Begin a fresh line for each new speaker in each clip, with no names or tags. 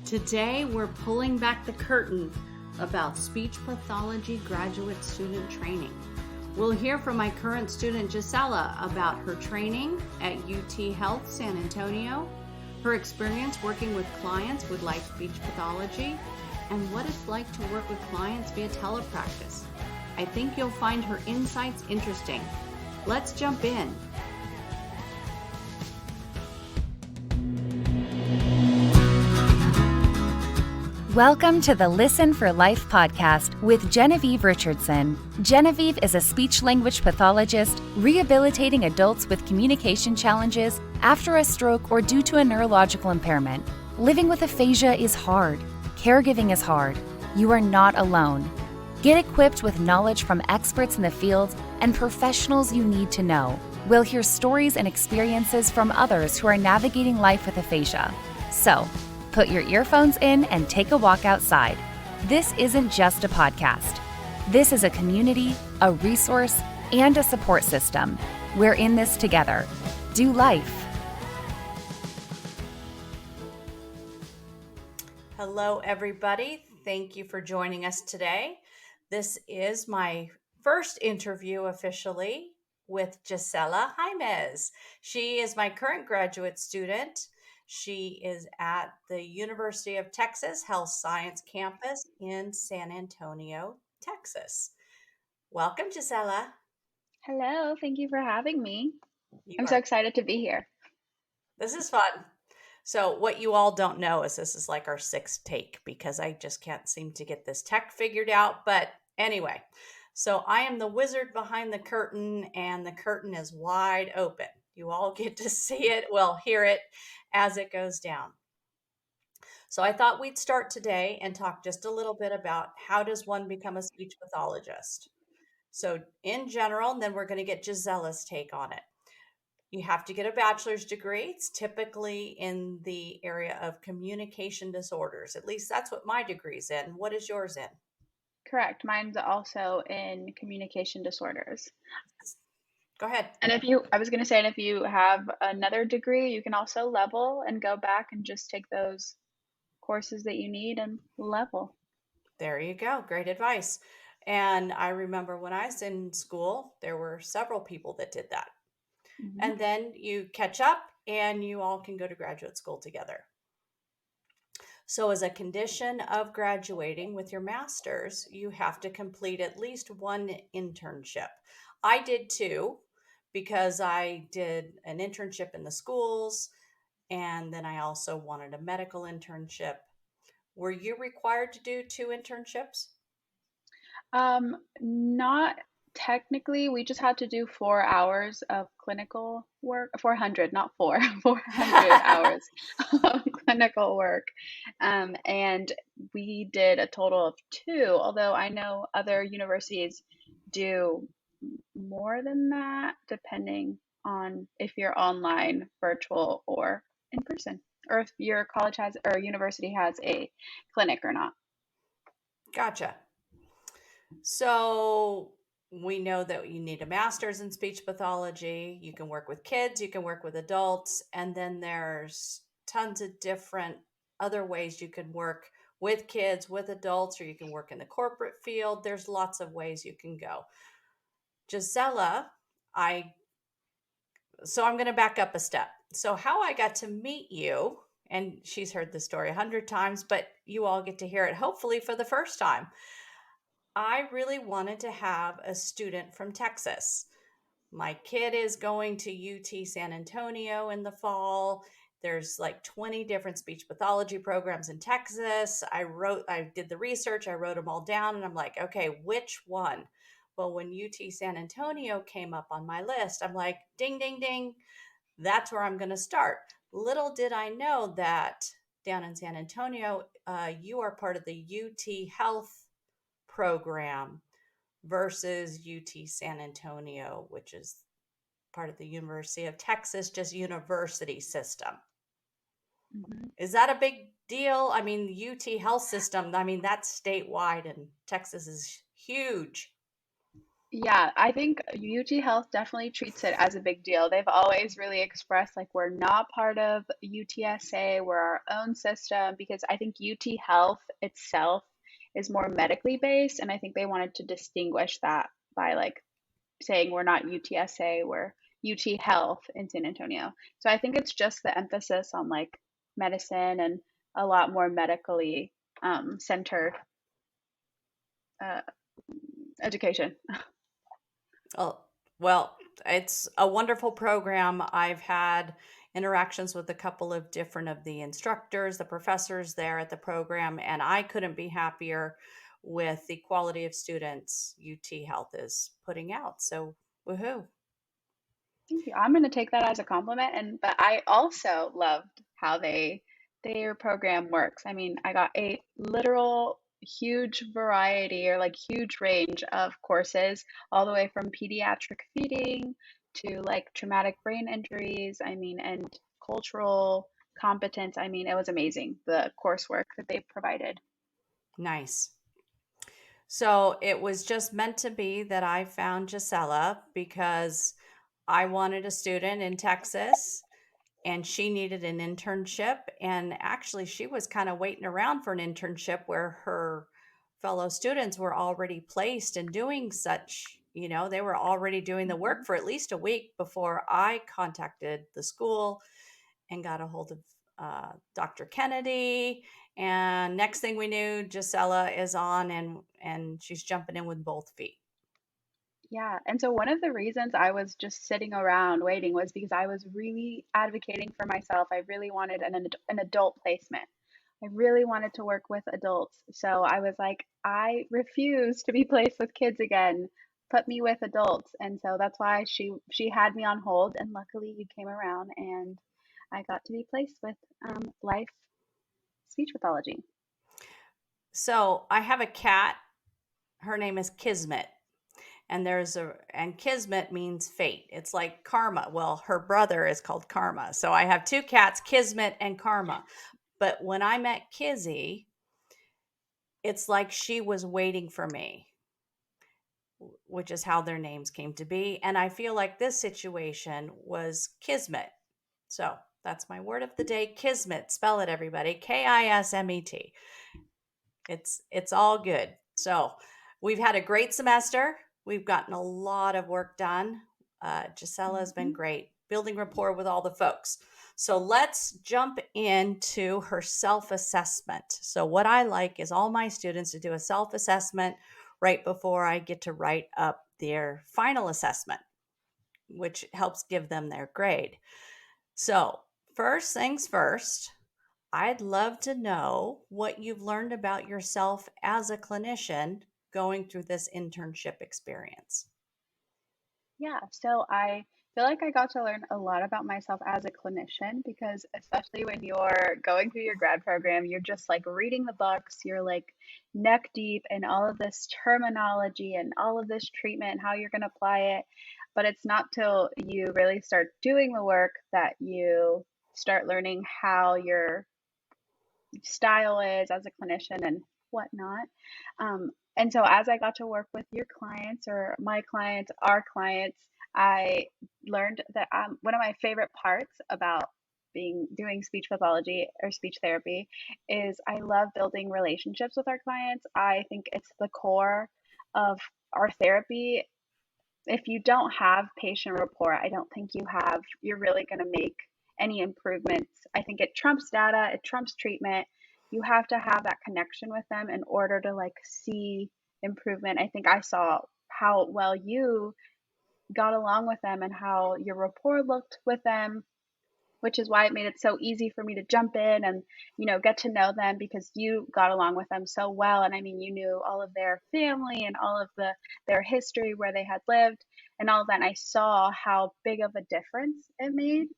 Today we're pulling back the curtain about speech pathology graduate student training. We'll hear from my current student Gisela about her training at UT Health San Antonio, her experience working with clients with LIFE Speech Pathology, and what it's like to work with clients via telepractice. I think you'll find her insights interesting. Let's jump in.
Welcome to the Listen for Life podcast with Genevieve Richardson. Genevieve is a speech-language pathologist rehabilitating adults with communication challenges after a stroke or due to a neurological impairment. Living with aphasia is hard. Caregiving is hard. You are not alone. Get equipped with knowledge from experts in the field and professionals you need to know. We'll hear stories and experiences from others who are navigating life with aphasia. So, put your earphones in and take a walk outside. This isn't just a podcast. This is a community, a resource, and a support system. We're in this together. Do life.
Hello, everybody. Thank you for joining us today. This is my first interview officially with Gisela Jaimes. She is my current graduate student. She is at the University of Texas Health Science Campus in San Antonio, Texas. Welcome, Gisela.
Hello, thank you for having me. I'm so excited to be here.
This is fun. So what you all don't know is this is like our sixth take because I just can't seem to get this tech figured out. But anyway, so I am the wizard behind the curtain and the curtain is wide open. You all get to see it, well, hear it as it goes down. So I thought we'd start today and talk just a little bit about how does one become a speech pathologist. So in general, and then we're going to get Gisela's take on it. You have to get a bachelor's degree. It's typically in the area of communication disorders. At least that's what my degree's in. What is yours in?
Correct. Mine's also in communication disorders.
Go ahead.
And if you have another degree, you can also level and go back and just take those courses that you need and level.
There you go. Great advice. And I remember when I was in school, there were several people that did that. Mm-hmm. And then you catch up and you all can go to graduate school together. So as a condition of graduating with your master's, you have to complete at least one internship. I did two because I did an internship in the schools and then I also wanted a medical internship. Were you required to do two internships?
Not technically. We just had to do 4 hours of clinical work, 400, not 400 hours of clinical work. And we did a total of 2, although I know other universities do more than that, depending on if you're online, virtual, or in person, or if your college has or university has a clinic or not.
Gotcha. So we know that you need a master's in speech pathology. You can work with kids, you can work with adults, and then there's tons of different other ways you can work with kids, with adults, or you can work in the corporate field. There's lots of ways you can go. Gisela, so I'm going to back up a step. So how I got to meet you, and she's heard the story 100 times, but you all get to hear it hopefully for the first time. I really wanted to have a student from Texas. My kid is going to UT San Antonio in the fall. There's like 20 different speech pathology programs in Texas. I did the research, I wrote them all down, and I'm like, okay, which one? Well, when UT San Antonio came up on my list, I'm like, ding, ding, ding, that's where I'm going to start. Little did I know that down in San Antonio, you are part of the UT Health program versus UT San Antonio, which is part of the University of Texas, just university system. Mm-hmm. Is that a big deal? I mean, UT Health System, that's statewide and Texas is huge.
Yeah, I think UT Health definitely treats it as a big deal. They've always really expressed like we're not part of UTSA, we're our own system because I think UT Health itself is more medically based, and I think they wanted to distinguish that by like saying we're not UTSA, we're UT Health in San Antonio. So I think it's just the emphasis on like medicine and a lot more medically centered uh, education.
Oh, well, it's a wonderful program. I've had interactions with a couple of different of the instructors, the professors there at the program, and I couldn't be happier with the quality of students UT Health is putting out. So, woohoo.
Thank you. I'm going to take that as a compliment. And but I also loved how their program works. I mean, I got a literal huge variety or like huge range of courses, all the way from pediatric feeding to like traumatic brain injuries. I mean, and cultural competence. I mean, it was amazing the coursework that they provided.
Nice. So it was just meant to be that I found Gisela because I wanted a student in Texas and she needed an internship. And actually, she was kind of waiting around for an internship where her fellow students were already placed and doing such, they were already doing the work
Mhm.
for at least a week before I contacted the school and got a hold of Dr. Kennedy. And next thing we knew, Gisela is on and she's jumping in with both feet.
Yeah, and so one of the reasons I was just sitting around waiting was because I was really advocating for myself. I really wanted an adult placement. I really wanted to work with adults. So I was like, I refuse to be placed with kids again. Put me with adults. And so that's why she had me on hold, and luckily you came around and I got to be placed with Life Speech Pathology.
So I have a cat. Her name is Kismet. And Kismet means fate. It's like karma. Well, her brother is called Karma. So I have two cats, Kismet and Karma. But when I met Kizzy, it's like she was waiting for me, which is how their names came to be. And I feel like this situation was Kismet. So that's my word of the day, Kismet. Spell it, everybody. Kismet. It's all good. So we've had a great semester. We've gotten a lot of work done. Gisela has been
Mhm.
great building rapport with all the folks. So let's jump into her self assessment. So, what I like is all my students to do a self assessment right before I get to write up their final assessment, which helps give them their grade. So, first things first, I'd love to know what you've learned about yourself as a clinician going through this internship experience.
Yeah, so I feel like I got to learn a lot about myself as a clinician because, especially when you're going through your grad program, you're just like reading the books, you're like neck deep in all of this terminology and all of this treatment and how you're going to apply it. But it's not till you really start doing the work that you start learning how your style is as a clinician and whatnot. And so as I got to work with your clients or my clients, our clients, I learned that one of my favorite parts about being doing speech pathology or speech therapy is I love building relationships with our clients. I think it's the core of our therapy. If you don't have patient rapport, I don't think you're really going to make any improvements. I think it trumps data, it trumps treatment. You have to have that connection with them in order to like see improvement. I think I saw how well you got along with them and how your rapport looked with them, which is why it made it so easy for me to jump in and get to know them because you got along with them so well. And I mean, you knew all of their family and all of their history, where they had lived and all of that, and I saw how big of a difference it made.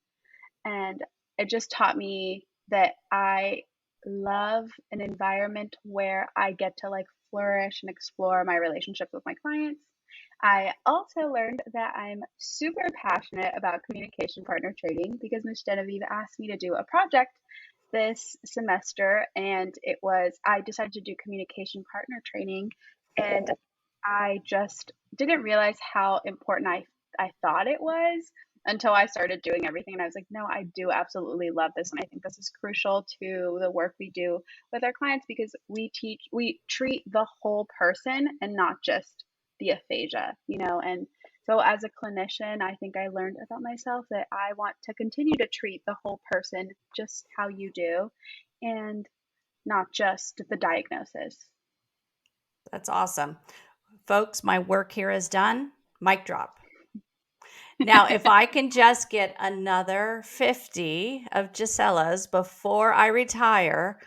And it just taught me that I love an environment where I get to like flourish and explore my relationships with my clients. I also learned that I'm super passionate about communication partner training because Miss Genevieve asked me to do a project this semester, and I decided to do communication partner training. And I just didn't realize how important I thought it was until I started doing everything. And I was like, no, I do absolutely love this. And I think this is crucial to the work we do with our clients because we treat the whole person and not just the aphasia, And so as a clinician, I think I learned about myself that I want to continue to treat the whole person just how you do and not just the diagnosis.
That's awesome. Folks, my work here is done. Mic drop. Now, if I can just get another 50 of Gisella's before I retire,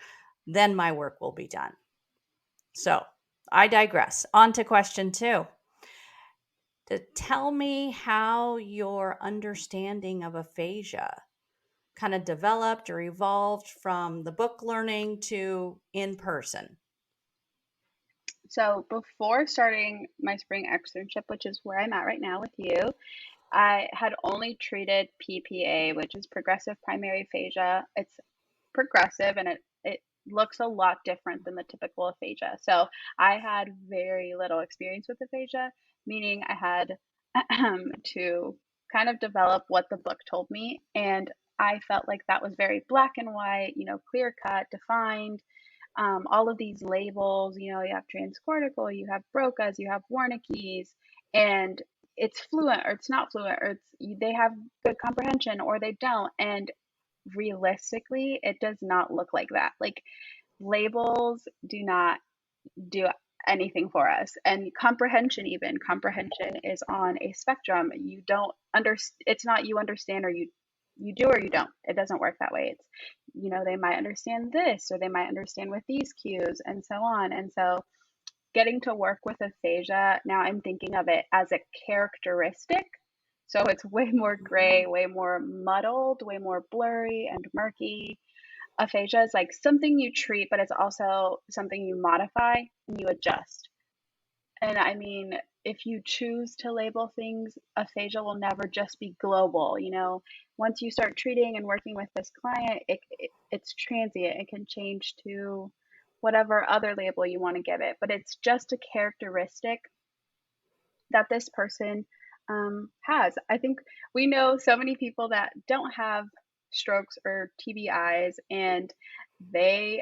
then my work will be done. So I digress. On to question 2. Tell me how your understanding of aphasia kind of developed or evolved from the book learning to in person.
So before starting my spring externship, which is where I'm at right now with you, I had only treated PPA, which is progressive primary aphasia. It's progressive and it looks a lot different than the typical aphasia. So I had very little experience with aphasia, meaning I had to kind of develop what the book told me. And I felt like that was very black and white, clear cut, defined. All of these labels, you have transcortical, you have Broca's, you have Wernicke's, and it's fluent or it's not fluent, or they have good comprehension or they don't. And realistically, it does not look like that. Like labels do not do anything for us. And comprehension is on a spectrum. You don't it's not you understand or you do or you don't. It doesn't work that way. It's they might understand this or they might understand with these cues and so on. And so getting to work with aphasia, now I'm thinking of it as a characteristic. So it's way more gray, way more muddled, way more blurry and murky. Aphasia is like something you treat, but it's also something you modify and you adjust. And I mean, if you choose to label things, aphasia will never just be global. Once you start treating and working with this client, it's transient. It can change to whatever other label you want to give it, but it's just a characteristic that this person has. I think we know so many people that don't have strokes or TBIs and they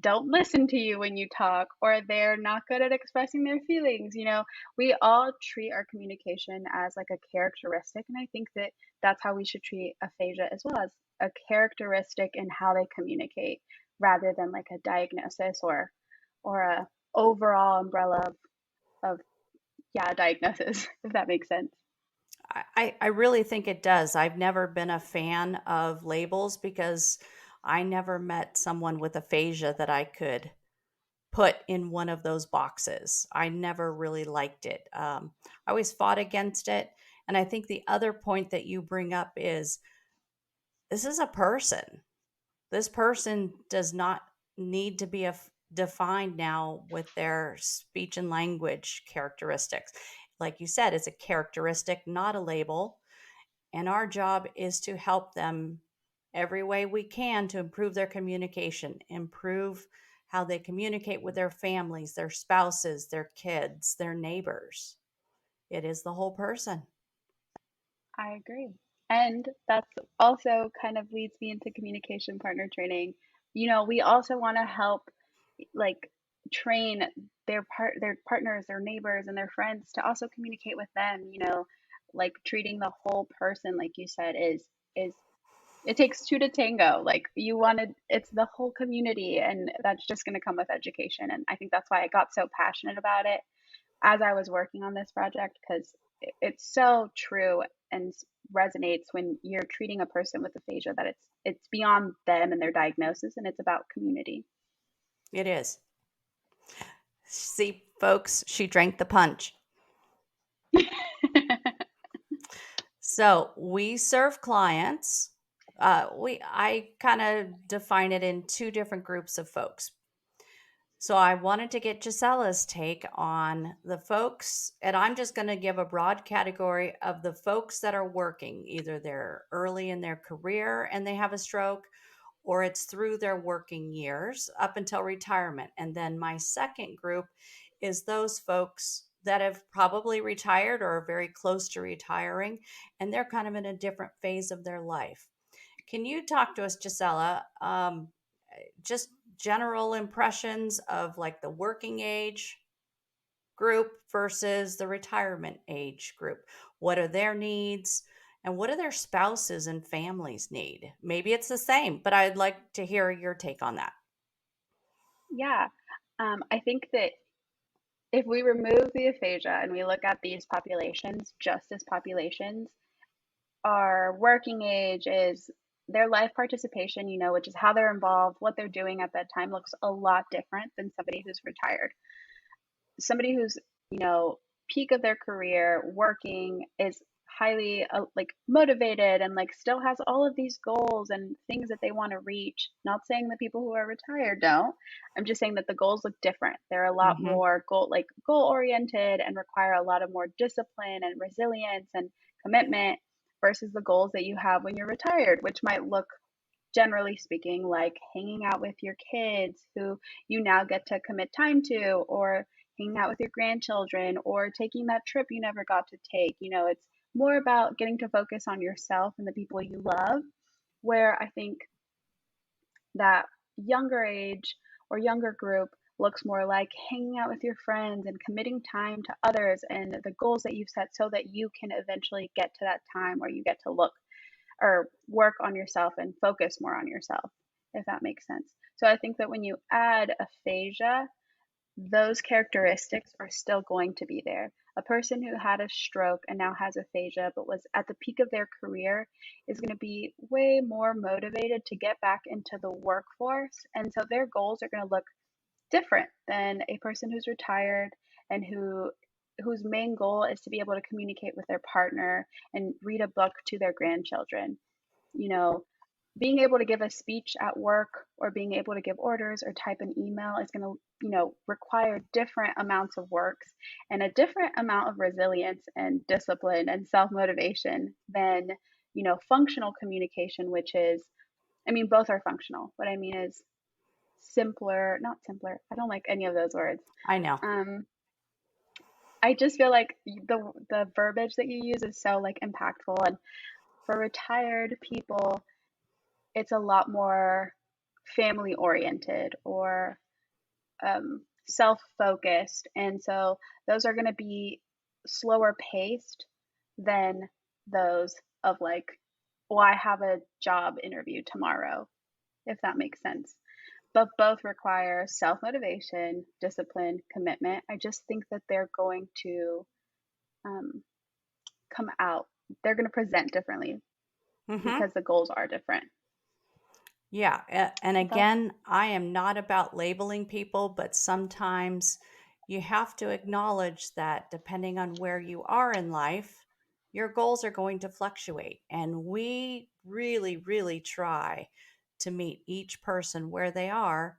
don't listen to you when you talk or they're not good at expressing their feelings. We all treat our communication as like a characteristic. And I think that that's how we should treat aphasia as well, as a characteristic in how they communicate rather than like a diagnosis or a overall umbrella of yeah, diagnosis, if that makes sense.
I really think it does. I've never been a fan of labels because I never met someone with aphasia that I could put in one of those boxes. I never really liked it. I always fought against it. And I think the other point that you bring up is this is a person. This person does not need to be defined now with their speech and language characteristics. Like you said, it's a characteristic, not a label. And our job is to help them every way we can to improve their communication, improve how they communicate with their families, their spouses, their kids, their neighbors. It is the whole person.
I agree. And that's also kind of leads me into communication partner training. We also want to help like train their partners, their neighbors and their friends to also communicate with them, like treating the whole person, like you said, is it takes two to tango. Like it's the whole community, and that's just going to come with education. And I think that's why I got so passionate about it as I was working on this project, because it's so true and resonates when you're treating a person with aphasia that it's beyond them and their diagnosis, and it's about community.
It is. See, folks, she drank the punch. So we serve clients. I kind of define it in 2 different groups of folks. So I wanted to get Gisela's take on the folks, and I'm just going to give a broad category of the folks that are working. Either they're early in their career and they have a stroke, or it's through their working years up until retirement. And then my second group is those folks that have probably retired or are very close to retiring, and they're kind of in a different phase of their life. Can you talk to us, Gisela, just general impressions of like the working age group versus the retirement age group? What are their needs? And what do their spouses and families need? Maybe it's the same, but I'd like to hear your take on that.
Yeah. I think that if we remove the aphasia and we look at these populations just as populations, our working age is their life participation, which is how they're involved, what they're doing at that time looks a lot different than somebody who's retired. Somebody who's, you know, peak of their career working is highly like motivated and like still has all of these goals and things that they want to reach. Not saying that people who are retired don't. I'm just saying that the goals look different. They're a lot
Mm-hmm.
more goal oriented and require a lot of more discipline and resilience and commitment versus the goals that you have when you're retired, which might look, generally speaking, like hanging out with your kids who you now get to commit time to, or hanging out with your grandchildren, or taking that trip you never got to take. It's more about getting to focus on yourself and the people you love, where I think that younger age or younger group looks more like hanging out with your friends and committing time to others and the goals that you've set so that you can eventually get to that time where you get to look or work on yourself and focus more on yourself, if that makes sense. So I think that when you add aphasia, those characteristics are still going to be there. A person who had a stroke and now has aphasia but was at the peak of their career is going to be way more motivated to get back into the workforce. And so their goals are going to look different than a person who's retired and whose main goal is to be able to communicate with their partner and read a book to their grandchildren. You know, being able to give a speech at work or being able to give orders or type an email is going to, require different amounts of works and a different amount of resilience and discipline and self-motivation than, functional communication, which is, I mean, both are functional. What I mean is simpler, not simpler. I don't like any of those words.
I know.
Um, I just feel like the verbiage that you use is so like impactful, and for retired people, it's a lot more family oriented or self focused. And so those are going to be slower paced than those of like, well, I have a job interview tomorrow, if that makes sense. But both require self motivation, discipline, commitment. I just think that they're going to um, come out, they're going to present differently
Mm-hmm.
because the goals are different.
Yeah. And
That's
again, I am not about labeling people, but sometimes you have to acknowledge that depending on where you are in life, your goals are going to fluctuate. And we really, really try to meet each person where they are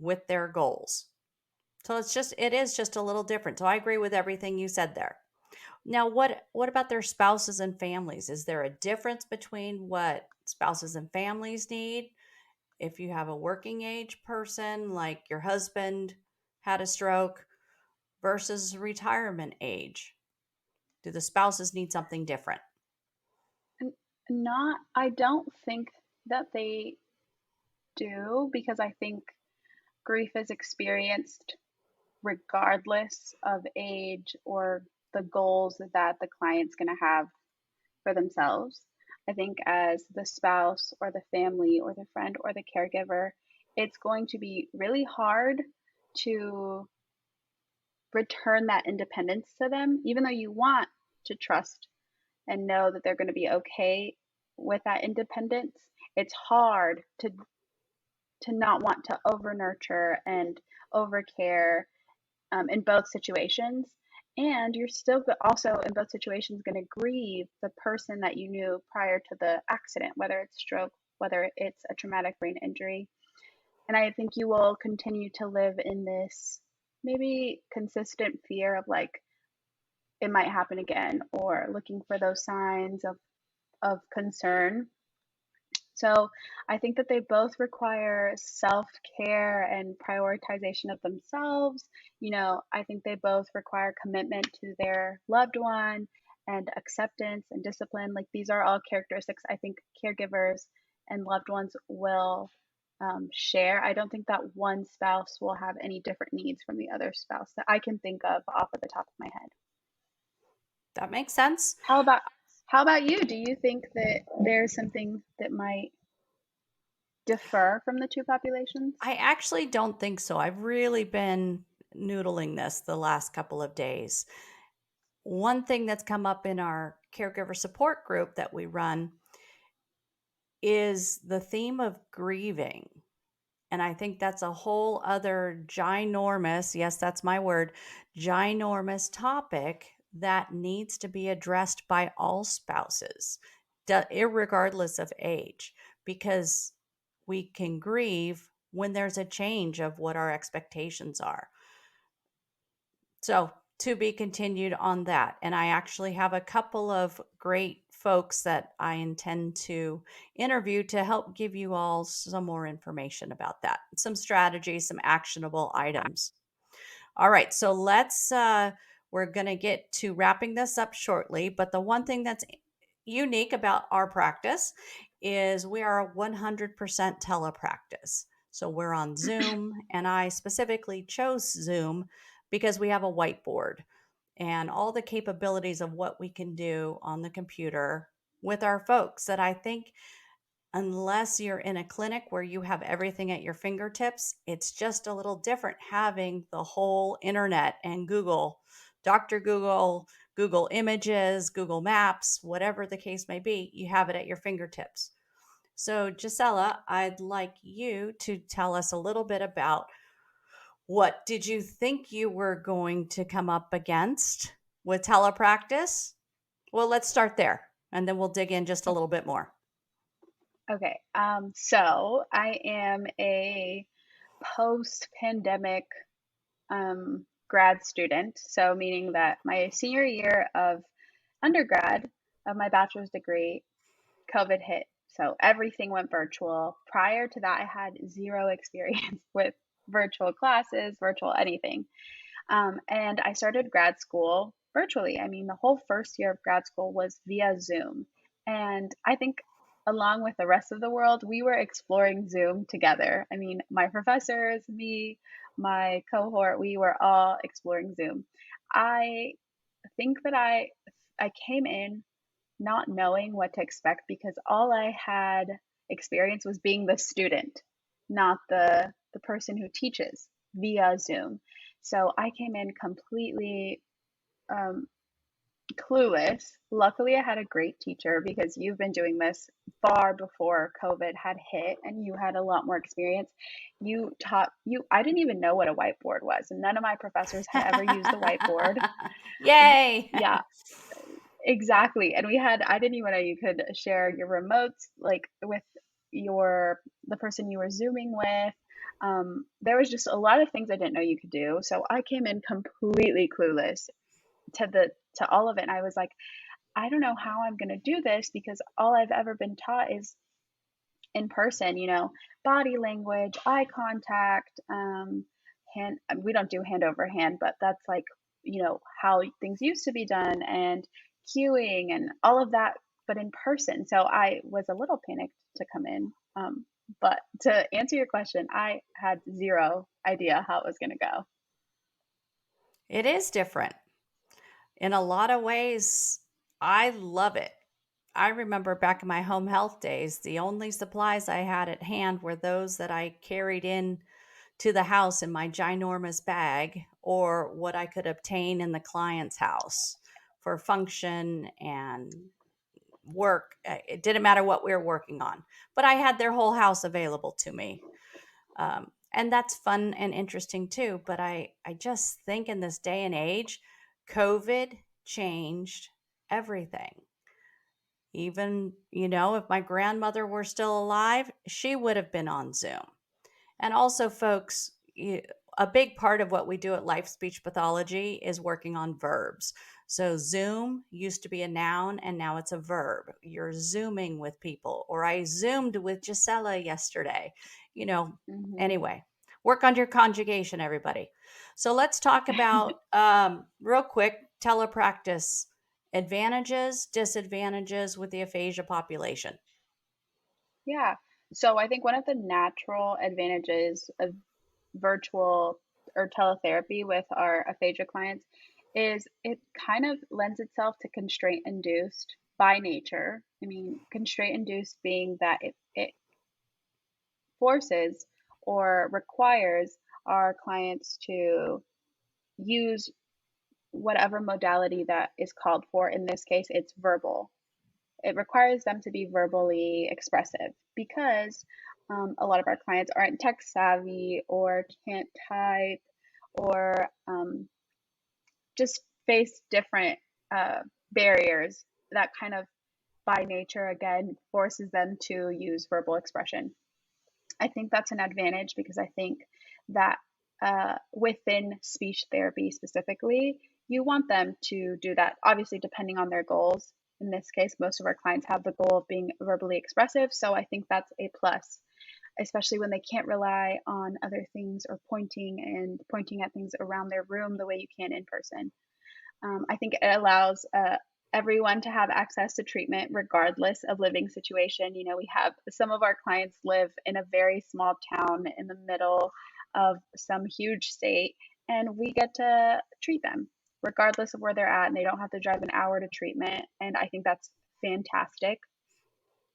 with their goals. So it is just a little different. So I agree with everything you said there. Now, what about their spouses and families? Is there a difference between what spouses and families need? If you have a working age person, like your husband had a stroke versus retirement age, do the spouses need something different?
not, I don't think that they do, because I think grief is experienced regardless of age or the goals that the client's going to have for themselves. I think as the spouse or the family or the friend or the caregiver, it's going to be really hard to return that independence to them, even though you want to trust and know that they're going to be okay with that independence. It's hard to not want to over nurture and over care in both situations. And you're still also in both situations going to grieve the person that you knew prior to the accident, whether it's stroke, whether it's a traumatic brain injury. And I think you will continue to live in this maybe consistent fear of like it might happen again, or looking for those signs of concern. So I think that they both require self-care and prioritization of themselves. I think they both require commitment to their loved one and acceptance and discipline. Like these are all characteristics I think caregivers and loved ones will share. I don't think that one spouse will have any different needs from the other spouse that I can think of off of the top of my head.
That makes sense.
How about how about you? Do you think that there's something that might differ from the two populations?
I actually don't think so. I've really been noodling this the last couple of days. One thing that's come up in our caregiver support group that we run is the theme of grieving. And I think that's a whole other ginormous, yes, that's my word, ginormous topic that needs to be addressed by all spouses, irregardless of age, because we can grieve when there's a change of what our expectations are. So, to be continued on that. And I actually have a couple of great folks that I intend to interview to help give you all some more information about that, some strategies, some actionable items. All right, so we're going to get to wrapping this up shortly, but the one thing that's unique about our practice is we are a 100% telepractice. So we're on Zoom, and I specifically chose Zoom because we have a whiteboard and all the capabilities of what we can do on the computer with our folks that I think unless you're in a clinic where you have everything at your fingertips, it's just a little different having the whole internet and Google, Dr. Google, Google Images, Google Maps, whatever the case may be, you have it at your fingertips. So, Gisela, I'd like you to tell us a little bit about what did you think you were going to come up against with telepractice? Well, let's start there and then we'll dig in just a little bit more.
Okay, so I am a post-pandemic grad student. So meaning that my senior year of undergrad of my bachelor's degree, COVID hit. So everything went virtual. Prior to that, I had zero experience with virtual classes, virtual anything. And I started grad school virtually. I mean, the whole first year of grad school was via Zoom. And I think, along with the rest of the world, we were exploring Zoom together. I mean, my professors, me, my cohort, we were all exploring Zoom. I think that I came in not knowing what to expect because all I had experience was being the student, not the person who teaches via Zoom. So I came in completely um, clueless. Luckily, I had a great teacher because you've been doing this far before COVID had hit and you had a lot more experience. You taught you I didn't even know what a whiteboard was, and none of my professors had ever used the whiteboard.
Yay!
Yeah, exactly. And I didn't even know you could share your remotes like with the person you were Zooming with. There was just a lot of things I didn't know you could do. So I came in completely clueless to all of it. And I was like, I don't know how I'm going to do this because all I've ever been taught is in person, body language, eye contact, hand, we don't do hand over hand, but that's like, how things used to be done and cueing and all of that, but in person. So I was a little panicked to come in. But to answer your question, I had zero idea how it was going to go.
It is different. In a lot of ways, I love it. I remember back in my home health days, the only supplies I had at hand were those that I carried in to the house in my ginormous bag or what I could obtain in the client's house for function and work. It didn't matter what we were working on, but I had their whole house available to me. And that's fun and interesting too. But I just think in this day and age, COVID changed everything. Even, if my grandmother were still alive, she would have been on Zoom. And also, folks, a big part of what we do at Life Speech Pathology is working on verbs. So Zoom used to be a noun and now it's a verb. You're Zooming with people, or I Zoomed with Gisela yesterday. You know,
Hmm.
anyway, work on your conjugation, everybody. So let's talk about real quick telepractice advantages, disadvantages with the aphasia population.
Yeah. So I think one of the natural advantages of virtual or teletherapy with our aphasia clients is it kind of lends itself to constraint induced by nature. I mean, constraint induced being that it forces or requires our clients to use whatever modality that is called for. In this case, it's verbal. It requires them to be verbally expressive because a lot of our clients aren't tech savvy or can't type or just face different barriers that kind of by nature again forces them to use verbal expression. I think that's an advantage because I think that within speech therapy specifically, you want them to do that, obviously, depending on their goals. In this case, most of our clients have the goal of being verbally expressive. So I think that's a plus, especially when they can't rely on other things or pointing at things around their room the way you can in person. I think it allows everyone to have access to treatment regardless of living situation. You know, we have some of our clients live in a very small town in the middle of some huge state, and we get to treat them regardless of where they're at, and they don't have to drive an hour to treatment. And I think that's fantastic.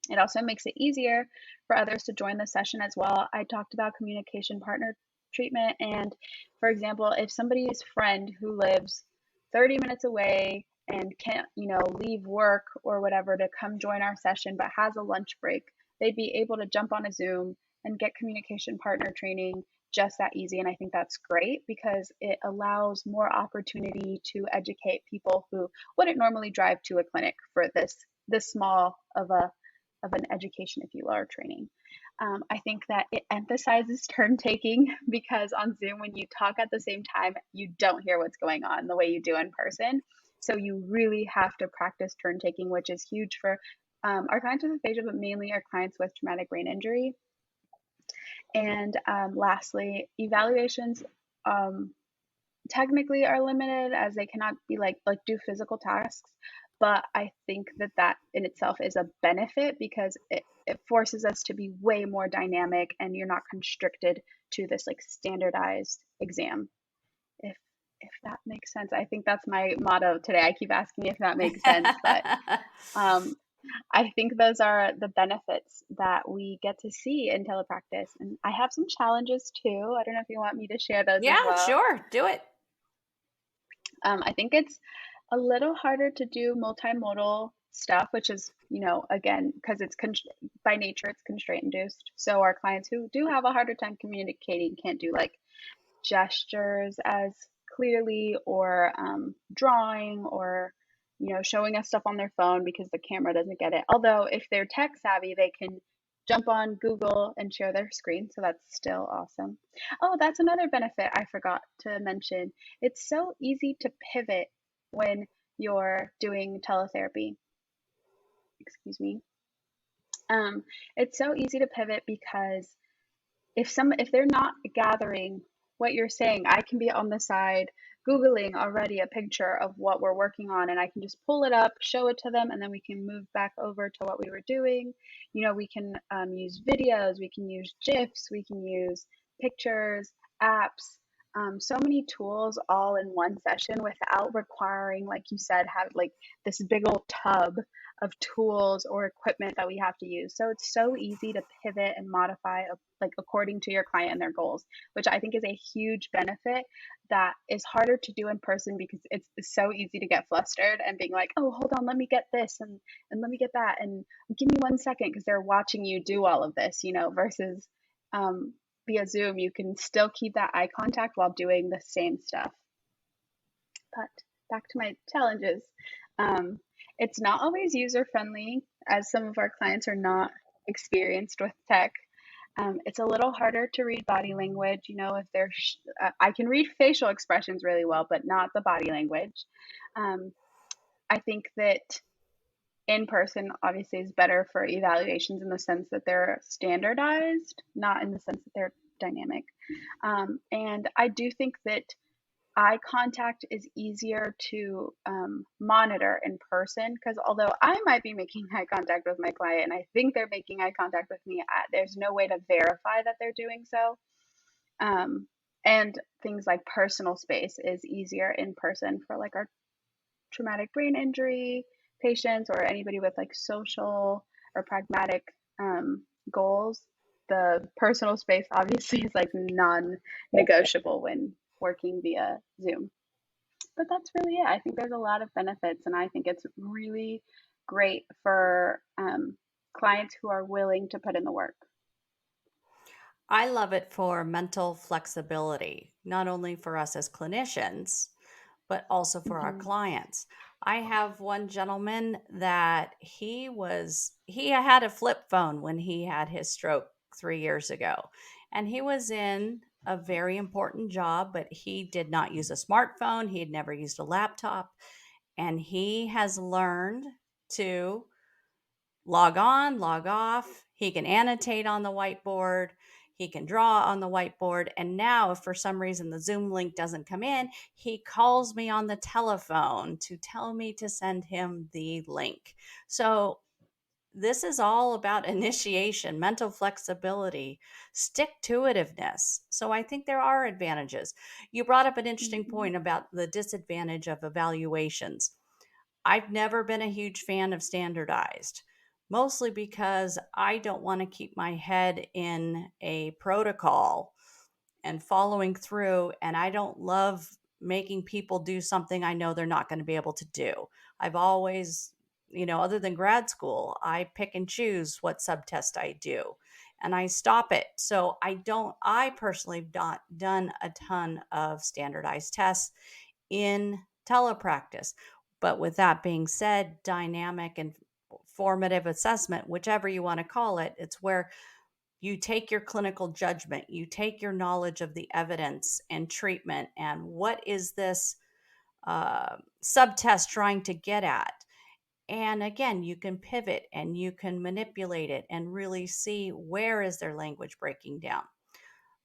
It also makes it easier for others to join the session as well. I talked about communication partner treatment. And for example, if somebody's friend who lives 30 minutes away and can't, leave work or whatever to come join our session, but has a lunch break, they'd be able to jump on a Zoom and get communication partner training just that easy. And I think that's great because it allows more opportunity to educate people who wouldn't normally drive to a clinic for this small of an education, if you will, or training. I think that it emphasizes turn taking because on Zoom, when you talk at the same time, you don't hear what's going on the way you do in person. So you really have to practice turn taking, which is huge for our clients with aphasia, but mainly our clients with traumatic brain injury. And lastly, evaluations technically are limited as they cannot be like do physical tasks, but I think that in itself is a benefit because it forces us to be way more dynamic and you're not constricted to this like standardized exam, if that makes sense. I think that's my motto today. I keep asking if that makes sense, but um, I think those are the benefits that we get to see in telepractice, and I have some challenges too. I don't know if you want me to share those as
Yeah,
well.
sure. Do it.
I think it's a little harder to do multimodal stuff, which is, again, because by nature, it's constraint induced. So our clients who do have a harder time communicating can't do like gestures as clearly or drawing or, showing us stuff on their phone because the camera doesn't get it. Although if they're tech savvy, they can jump on Google and share their screen. So that's still awesome. Oh, that's another benefit I forgot to mention. It's so easy to pivot when you're doing teletherapy. Excuse me. Um, it's so easy to pivot because if they're not gathering what you're saying, I can be on the side Googling already a picture of what we're working on, and I can just pull it up, show it to them, and then we can move back over to what we were doing. We can use videos, we can use GIFs, we can use pictures, apps, so many tools all in one session without requiring, like you said, have like this big old tub of tools or equipment that we have to use. So it's so easy to pivot and modify like according to your client and their goals, which I think is a huge benefit that is harder to do in person because it's so easy to get flustered and being like, oh, hold on, let me get this and let me get that and give me 1 second because they're watching you do all of this, versus via Zoom, you can still keep that eye contact while doing the same stuff. But back to my challenges. Um, it's not always user friendly as some of our clients are not experienced with tech. It's a little harder to read body language. If I can read facial expressions really well, but not the body language. Um, I think that in person obviously is better for evaluations in the sense that they're standardized, not in the sense that they're dynamic. And I do think that eye contact is easier to monitor in person, because although I might be making eye contact with my client and I think they're making eye contact with me, there's no way to verify that they're doing so. And things like personal space is easier in person for like our traumatic brain injury patients or anybody with like social or pragmatic goals. The personal space obviously is like non-negotiable when working via Zoom. But that's really it. I think there's a lot of benefits, and I think it's really great for clients who are willing to put in the work.
I love it for mental flexibility, not only for us as clinicians, but also for our
Hmm.
clients. I have one gentleman that he had a flip phone when he had his stroke 3 years ago. And he was in a very important job, but he did not use a smartphone. He had never used a laptop. And he has learned to log on, log off. He can annotate on the whiteboard. He can draw on the whiteboard. And now, if for some reason the Zoom link doesn't come in, he calls me on the telephone to tell me to send him the link. So, this is all about initiation, mental flexibility, stick to itiveness. So, I think there are advantages. You brought up an interesting
Hmm.
point about the disadvantage of evaluations. I've never been a huge fan of standardized, mostly because I don't want to keep my head in a protocol and following through. And I don't love making people do something I know they're not going to be able to do. I've always, other than grad school, I pick and choose what subtest I do and I stop it. So I personally have not done a ton of standardized tests in telepractice. But with that being said, dynamic and formative assessment, whichever you want to call it, it's where you take your clinical judgment, you take your knowledge of the evidence and treatment, and what is this subtest trying to get at? And again, you can pivot and you can manipulate it and really see where is their language breaking down.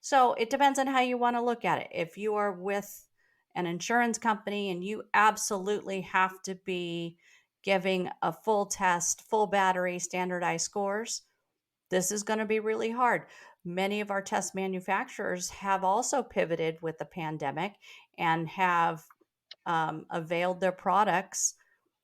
So it depends on how you want to look at it. If you are with an insurance company and you absolutely have to be giving a full test, full battery, standardized scores, this is going to be really hard. Many of our test manufacturers have also pivoted with the pandemic and have availed their products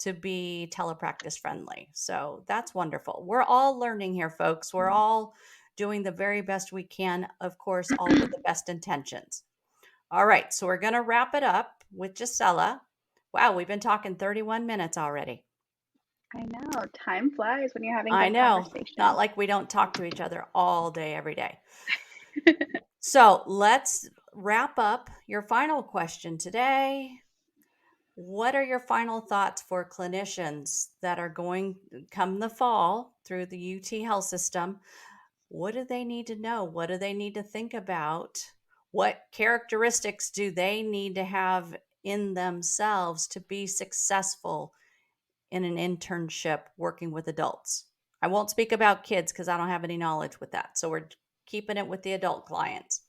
to be telepractice friendly. So that's wonderful. We're all learning here, folks. We're all doing the very best we can, of course, all with the best intentions. All right, so we're going to wrap it up with Gisela. Wow, we've been talking 31 minutes already.
I know, time flies when you're having
I
good
know, not
conversation.
like we don't talk to each other all day, every day. So let's wrap up. Your final question today. What are your final thoughts for clinicians that are going come the fall through the UT health system? What do they need to know? What do they need to think about? What characteristics do they need to have in themselves to be successful in an internship working with adults? I won't speak about kids because I don't have any knowledge with that. So we're keeping it with the adult clients.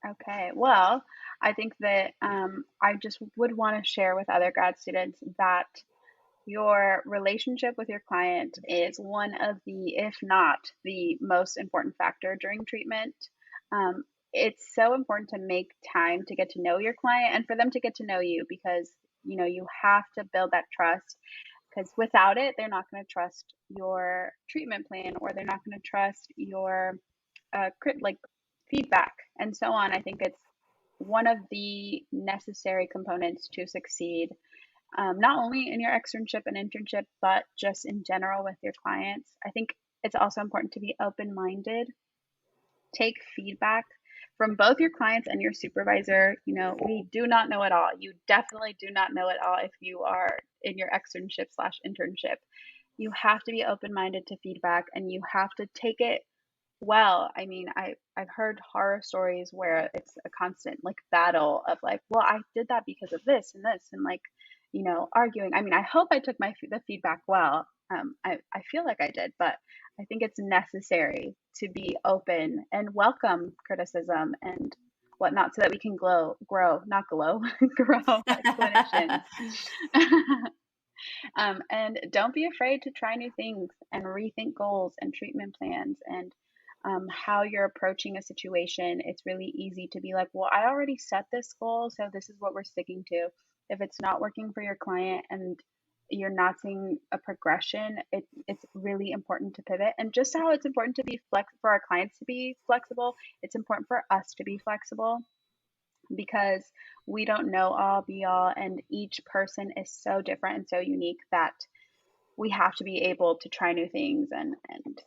Okay, well, I think that I just would want to share with other grad students that your relationship with your client is one of the, if not the most important factor during treatment. Um, it's so important to make time to get to know your client and for them to get to know you, because you have to build that trust, because without it, they're not going to trust your treatment plan, or they're not going to trust your like feedback and so on. I think it's one of the necessary components to succeed, not only in your externship and internship, but just in general with your clients. I think it's also important to be open minded, take feedback from both your clients and your supervisor. We do not know it all. You definitely do not know it all if you are in your externship slash internship. You have to be open minded to feedback, and you have to take it well. I mean, I've heard horror stories where it's a constant like battle of like, well, I did that because of this, and like, arguing. I mean, I hope I took the feedback well. I feel like I did, but I think it's necessary to be open and welcome criticism and whatnot so that we can not glow, grow as clinicians. And don't be afraid to try new things and rethink goals and treatment plans and how you're approaching a situation. It's really easy to be like, well, I already set this goal, so this is what we're sticking to. If it's not working for your client and you're not seeing a progression, it's really important to pivot. And just how it's important to be for our clients to be flexible, it's important for us to be flexible because we don't know all be all, and each person is so different and so unique that we have to be able to try new things and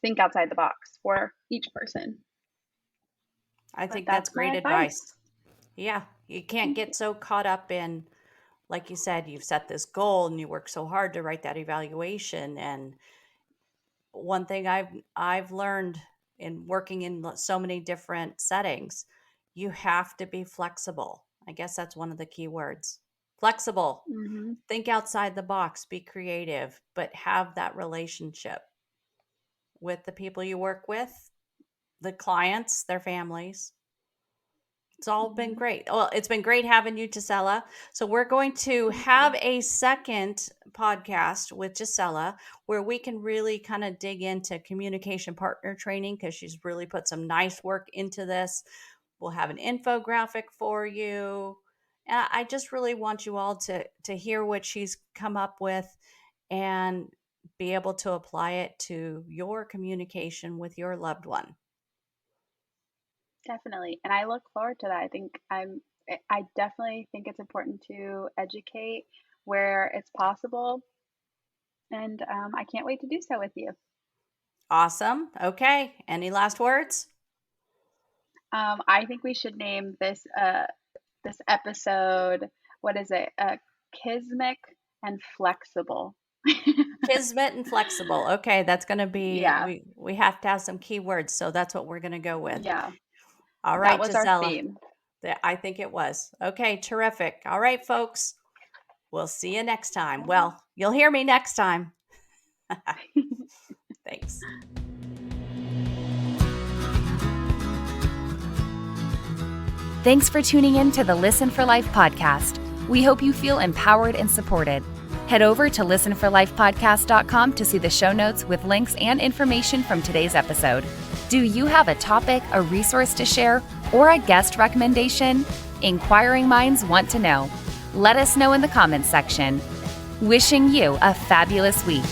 think outside the box for each person.
I
But
think that's
that's
great
my advice.
advice. Yeah, you can't get so caught up in, like you said, you've set this goal and you work so hard to write that evaluation. And one thing I've learned in working in so many different settings, you have to be flexible. I guess that's one of the key words. Flexible.
Hmm.
Think outside the box, be creative, but have that relationship with the people you work with, the clients, their families. It's all been
Hmm.
great. Well, it's been great having you, Gisela. So we're going to
Thank you.
have a second podcast with Gisela where we can really kind of dig into communication partner training because she's really put some nice work into this. We'll have an infographic for you. And I just really want you all to hear what she's come up with and be able to apply it to your communication with your loved one.
Definitely. And I look forward to that. I definitely think it's important to educate where it's possible. And I can't wait to do so with you.
Awesome. Okay. Any last words?
I think we should name this episode, what is it? Kismet and flexible.
Kismet and flexible. Okay, that's going to be
Yeah,
we have to have some keywords, so that's what we're going to go with.
yeah.
All
That
right,
was our
Gisela.
theme.
I think it was. Okay, terrific. All right, folks. We'll see you next time.
All
Well, you'll hear me next time. Thanks.
Thanks for tuning in to the Listen for Life podcast. We hope you feel empowered and supported. Head over to listenforlifepodcast.com to see the show notes with links and information from today's episode. Do you have a topic, a resource to share, or a guest recommendation? Inquiring minds want to know. Let us know in the comments section. Wishing you a fabulous week.